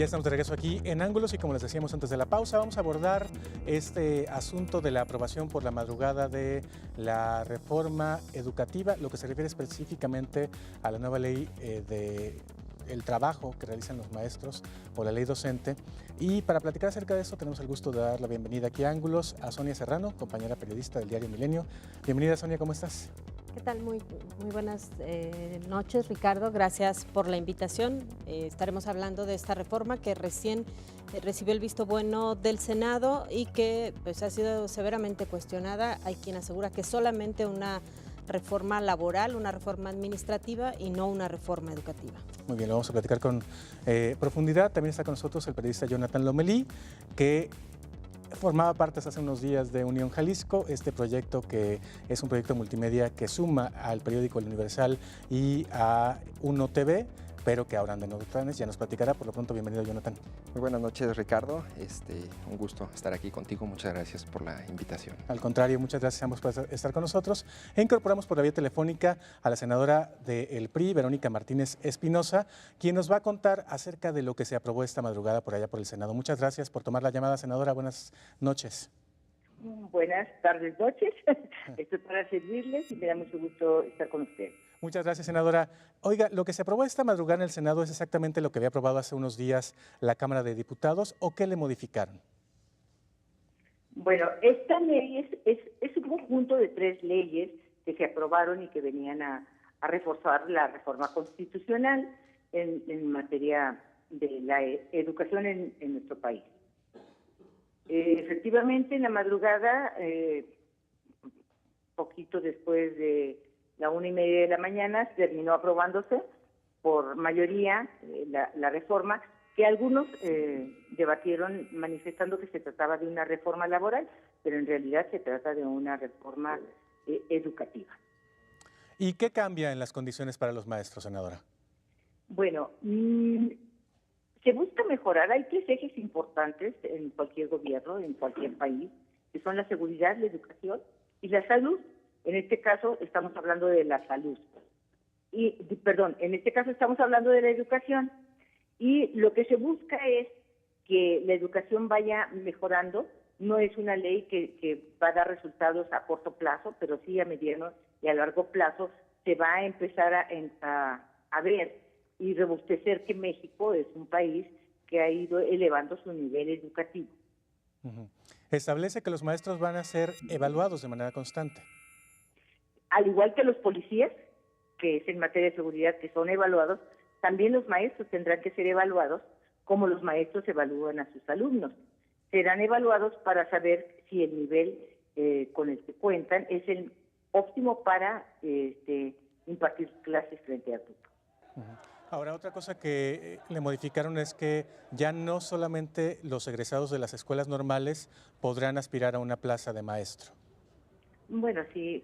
Ya estamos de regreso aquí en Ángulos y como les decíamos antes de la pausa, vamos a abordar este asunto de la aprobación por la madrugada de la reforma educativa, lo que se refiere específicamente a la nueva ley de el trabajo que realizan los maestros o la ley docente. Y para platicar acerca de esto tenemos el gusto de dar la bienvenida aquí a Ángulos a Sonia Serrano, compañera periodista del diario Milenio. Bienvenida, Sonia, ¿cómo estás? ¿Qué tal? Muy buenas noches, Ricardo. Gracias por la invitación. Estaremos hablando de esta reforma que recién recibió el visto bueno del Senado y que pues, ha sido severamente cuestionada. Hay quien asegura que es solamente una reforma laboral, una reforma administrativa y no una reforma educativa. Muy bien, lo vamos a platicar con profundidad. También está con nosotros el periodista Jonathan Lomelí, que formaba parte hace unos días de Unión Jalisco, este proyecto que es un proyecto multimedia que suma al periódico El Universal y a Uno TV, pero que ahora anda en otros planes. Ya nos platicará. Por lo pronto, bienvenido, Jonathan. Muy buenas noches, Ricardo. Un gusto estar aquí contigo. Muchas gracias por la invitación. Al contrario, muchas gracias a ambos por estar con nosotros. E incorporamos por la vía telefónica a la senadora del PRI, Verónica Martínez Espinosa, quien nos va a contar acerca de lo que se aprobó esta madrugada por allá por el Senado. Muchas gracias por tomar la llamada, senadora. Buenas noches. Buenas tardes, noches. Estoy para servirles y me da mucho gusto estar con ustedes. Muchas gracias, senadora. Oiga, lo que se aprobó esta madrugada en el Senado es exactamente lo que había aprobado hace unos días la Cámara de Diputados, ¿o qué le modificaron? Bueno, esta ley es un conjunto de 3 leyes que se aprobaron y que venían a reforzar la reforma constitucional en materia de la educación en nuestro país. Efectivamente, en la madrugada, poquito después de la 1:30 de la mañana, terminó aprobándose por mayoría la reforma, que algunos debatieron manifestando que se trataba de una reforma laboral, pero en realidad se trata de una reforma educativa. ¿Y qué cambia en las condiciones para los maestros, senadora? Bueno, se busca mejorar. Hay 3 ejes importantes en cualquier gobierno, en cualquier país, que son la seguridad, la educación y la salud. En este caso estamos hablando de la salud. En este caso estamos hablando de la educación. Y lo que se busca es que la educación vaya mejorando. No es una ley que va a dar resultados a corto plazo, pero sí a mediano y a largo plazo se va a empezar a ver y robustecer que México es un país que ha ido elevando su nivel educativo. Establece que los maestros van a ser evaluados de manera constante. Al igual que los policías, que es en materia de seguridad, que son evaluados, también los maestros tendrán que ser evaluados como los maestros evalúan a sus alumnos. Serán evaluados para saber si el nivel con el que cuentan es el óptimo para impartir clases frente al público. Ahora, otra cosa que le modificaron es que ya no solamente los egresados de las escuelas normales podrán aspirar a una plaza de maestro. Bueno, sí,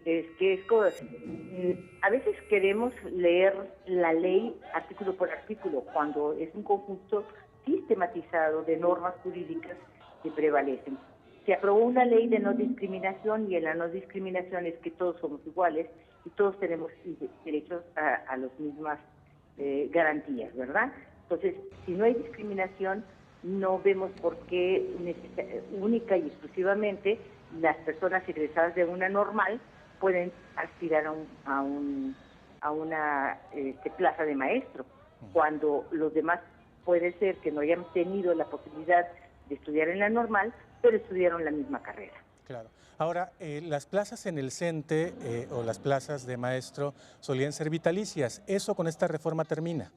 a veces queremos leer la ley artículo por artículo, cuando es un conjunto sistematizado de normas jurídicas que prevalecen. Se aprobó una ley de no discriminación y en la no discriminación es que todos somos iguales y todos tenemos derechos a las mismas garantías, ¿verdad? Entonces, si no hay discriminación, no vemos por qué única y exclusivamente las personas egresadas de una normal pueden aspirar a una plaza de maestro, cuando los demás puede ser que no hayan tenido la posibilidad de estudiar en la normal, pero estudiaron la misma carrera. Claro. Ahora, las plazas en el CENTE o las plazas de maestro solían ser vitalicias. ¿Eso con esta reforma termina?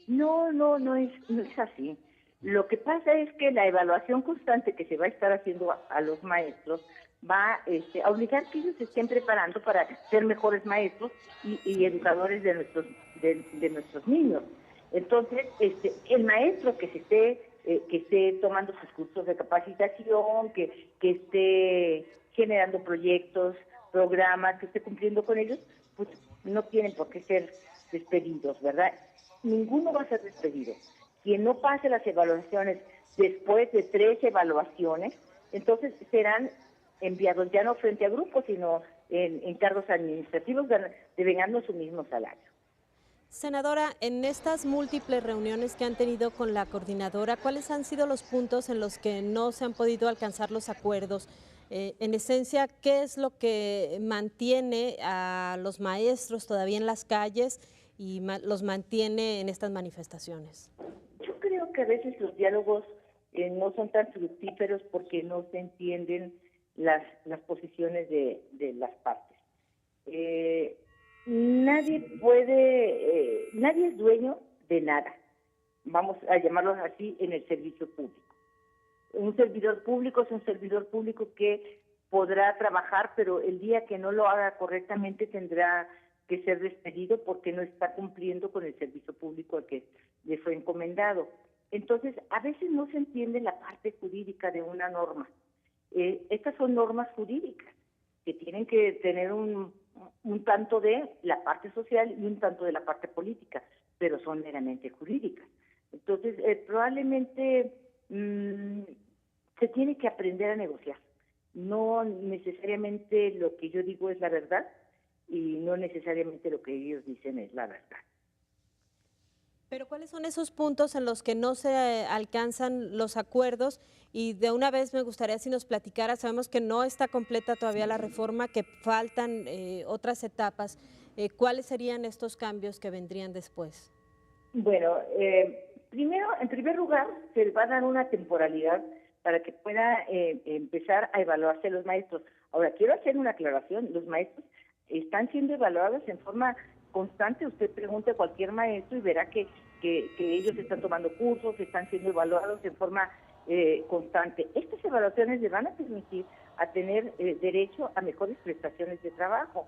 No es así. Lo que pasa es que la evaluación constante que se va a estar haciendo a los maestros va a obligar que ellos se estén preparando para ser mejores maestros y educadores de nuestros niños. Entonces, el maestro que esté tomando sus cursos de capacitación, que esté generando proyectos, programas, que esté cumpliendo con ellos, pues no tienen por qué ser despedidos, ¿verdad? Ninguno va a ser despedido. Quien no pase las evaluaciones después de 3 evaluaciones, entonces serán enviados ya no frente a grupos, sino en cargos administrativos, devengando su mismo salario. Senadora, en estas múltiples reuniones que han tenido con la coordinadora, ¿cuáles han sido los puntos en los que no se han podido alcanzar los acuerdos? En esencia, ¿qué es lo que mantiene a los maestros todavía en las calles y los mantiene en estas manifestaciones? Yo creo que a veces los diálogos no son tan fructíferos porque no se entienden las posiciones de las partes. Nadie es dueño de nada, vamos a llamarlo así, en el servicio público. Un servidor público es un servidor público que podrá trabajar, pero el día que no lo haga correctamente tendrá que ser despedido porque no está cumpliendo con el servicio público al que le fue encomendado. Entonces, a veces no se entiende la parte jurídica de una norma. Estas son normas jurídicas que tienen que tener un tanto de la parte social y un tanto de la parte política, pero son meramente jurídicas. Entonces, probablemente se tiene que aprender a negociar. No necesariamente lo que yo digo es la verdad y no necesariamente lo que ellos dicen es la verdad. Pero ¿cuáles son esos puntos en los que no se alcanzan los acuerdos? Y de una vez me gustaría si nos platicara, sabemos que no está completa todavía la reforma, que faltan otras etapas. ¿Cuáles serían estos cambios que vendrían después? Bueno, primero, en primer lugar, se va a dar una temporalidad para que pueda empezar a evaluarse los maestros. Ahora, quiero hacer una aclaración, los maestros están siendo evaluados en forma constante. Usted pregunte a cualquier maestro y verá que ellos están tomando cursos, están siendo evaluados en forma constante. Estas evaluaciones le van a permitir a tener derecho a mejores prestaciones de trabajo.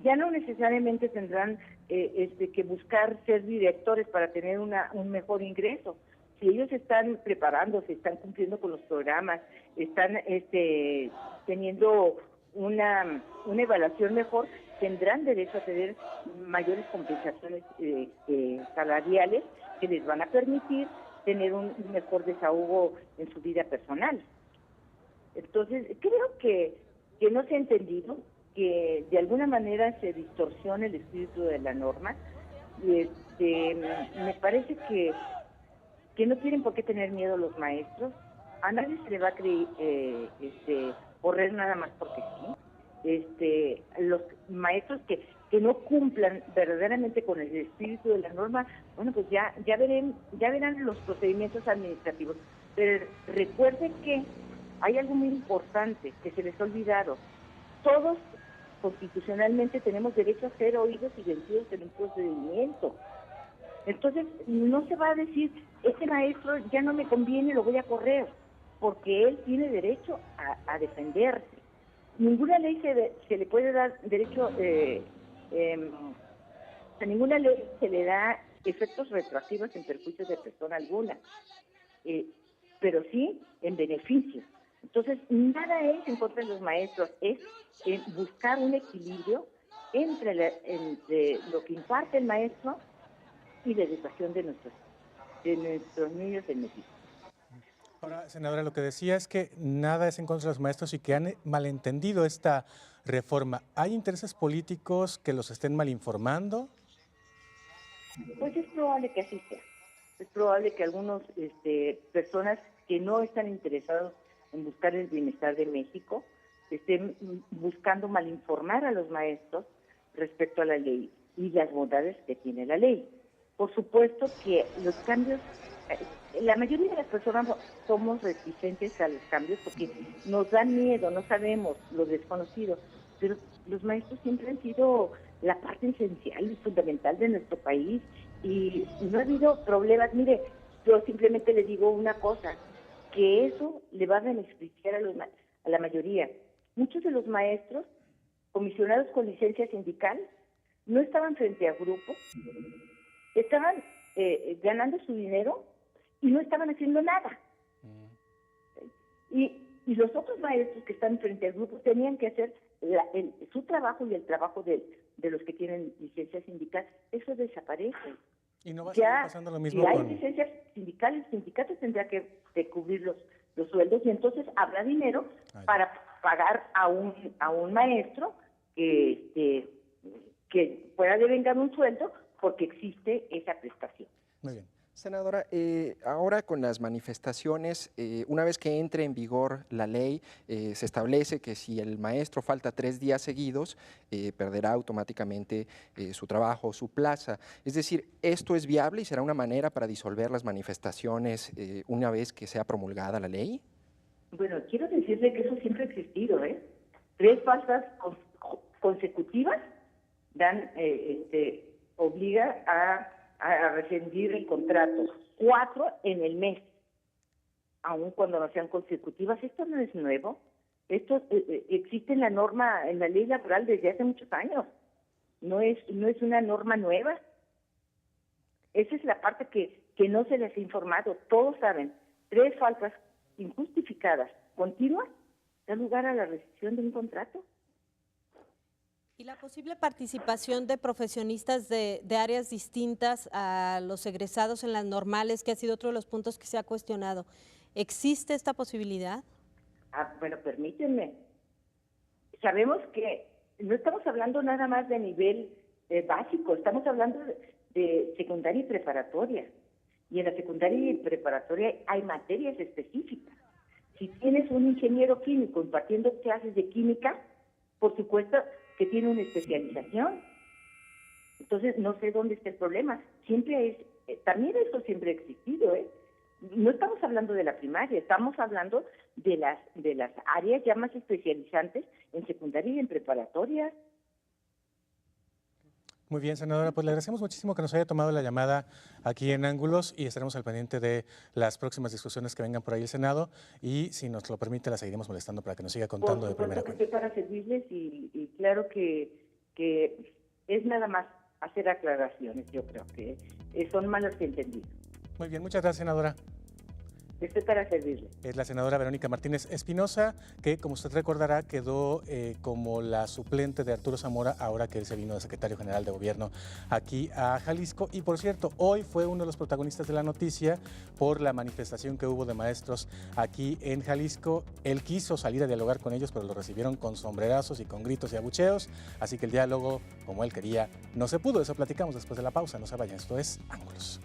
Ya no necesariamente tendrán que buscar ser directores para tener un mejor ingreso. Si ellos están preparándose, están cumpliendo con los programas, están teniendo una evaluación mejor, tendrán derecho a tener mayores compensaciones salariales que les van a permitir tener un mejor desahogo en su vida personal. Entonces, creo que no se ha entendido que de alguna manera se distorsiona el espíritu de la norma. Me parece que no tienen por qué tener miedo los maestros. A nadie se le va a correr nada más porque sí. Los maestros que no cumplan verdaderamente con el espíritu de la norma, bueno, pues ya verán los procedimientos administrativos. Pero recuerden que hay algo muy importante que se les ha olvidado. Todos constitucionalmente tenemos derecho a ser oídos y vencidos en un procedimiento. Entonces, no se va a decir, este maestro ya no me conviene, lo voy a correr, porque él tiene derecho a defenderse. Ninguna ley se le puede dar derecho, a ninguna ley se le da efectos retroactivos en perjuicio de persona alguna, pero sí en beneficio. Entonces, nada es en contra de los maestros, es buscar un equilibrio entre lo que imparte el maestro y la educación de nuestros niños en México. Ahora, senadora, lo que decía es que nada es en contra de los maestros y que han malentendido esta reforma. ¿Hay intereses políticos que los estén malinformando? Pues es probable que así sea. Es probable que algunas personas que no están interesados en buscar el bienestar de México estén buscando malinformar a los maestros respecto a la ley y las bondades que tiene la ley. Por supuesto que los cambios, la mayoría de las personas somos reticentes a los cambios porque nos da miedo, no sabemos lo desconocido, pero los maestros siempre han sido la parte esencial y fundamental de nuestro país y no ha habido problemas. Mire, yo simplemente le digo una cosa, que eso le va a beneficiar a la mayoría. Muchos de los maestros comisionados con licencia sindical no estaban frente a grupos, estaban ganando su dinero y no estaban haciendo nada. Y los otros maestros que están frente al grupo tenían que hacer su trabajo y el trabajo de los que tienen licencia sindical. Eso desaparece. Y no va a seguir pasando lo mismo si hay licencias sindicales, el sindicato tendrá que cubrir los sueldos y entonces habrá dinero para pagar a un maestro que pueda devengar un sueldo porque existe esa prestación. Muy bien. Senadora, ahora con las manifestaciones, una vez que entre en vigor la ley, se establece que si el maestro falta 3 días seguidos, perderá automáticamente su trabajo, su plaza. Es decir, ¿esto es viable y será una manera para disolver las manifestaciones una vez que sea promulgada la ley? Bueno, quiero decirle que eso siempre ha existido, ¿eh? 3 faltas consecutivas obliga a rescindir el contrato, 4 en el mes, aun cuando no sean consecutivas. Esto no es nuevo, esto existe en la norma, en la ley laboral desde hace muchos años, no es una norma nueva. Esa es la parte que no se les ha informado. Todos saben, 3 faltas injustificadas, continuas, da lugar a la rescisión de un contrato. ¿Y la posible participación de profesionistas de áreas distintas a los egresados en las normales, que ha sido otro de los puntos que se ha cuestionado? ¿Existe esta posibilidad? Bueno, permítanme. Sabemos que no estamos hablando nada más de nivel básico, estamos hablando de secundaria y preparatoria. Y en la secundaria y preparatoria hay materias específicas. Si tienes un ingeniero químico impartiendo clases de química, por supuesto que tiene una especialización. Entonces, no sé dónde está el problema. También eso siempre ha existido, ¿eh? No estamos hablando de la primaria, estamos hablando de las áreas ya más especializantes en secundaria y en preparatoria. Muy bien, senadora, pues le agradecemos muchísimo que nos haya tomado la llamada aquí en Ángulos y estaremos al pendiente de las próximas discusiones que vengan por ahí el Senado y si nos lo permite la seguiremos molestando para que nos siga contando de primera Por cuenta. supuesto que estoy para servirles y claro que es nada más hacer aclaraciones, yo creo que son malos entendidos. Muy bien, muchas gracias, senadora. Estoy para servirles. Es la senadora Verónica Martínez Espinosa, que como usted recordará quedó como la suplente de Arturo Zamora ahora que él se vino de secretario general de gobierno aquí a Jalisco. Y por cierto, hoy fue uno de los protagonistas de la noticia por la manifestación que hubo de maestros aquí en Jalisco. Él quiso salir a dialogar con ellos, pero lo recibieron con sombrerazos y con gritos y abucheos. Así que el diálogo, como él quería, no se pudo. Eso platicamos después de la pausa. No se vayan, esto es Ángulos.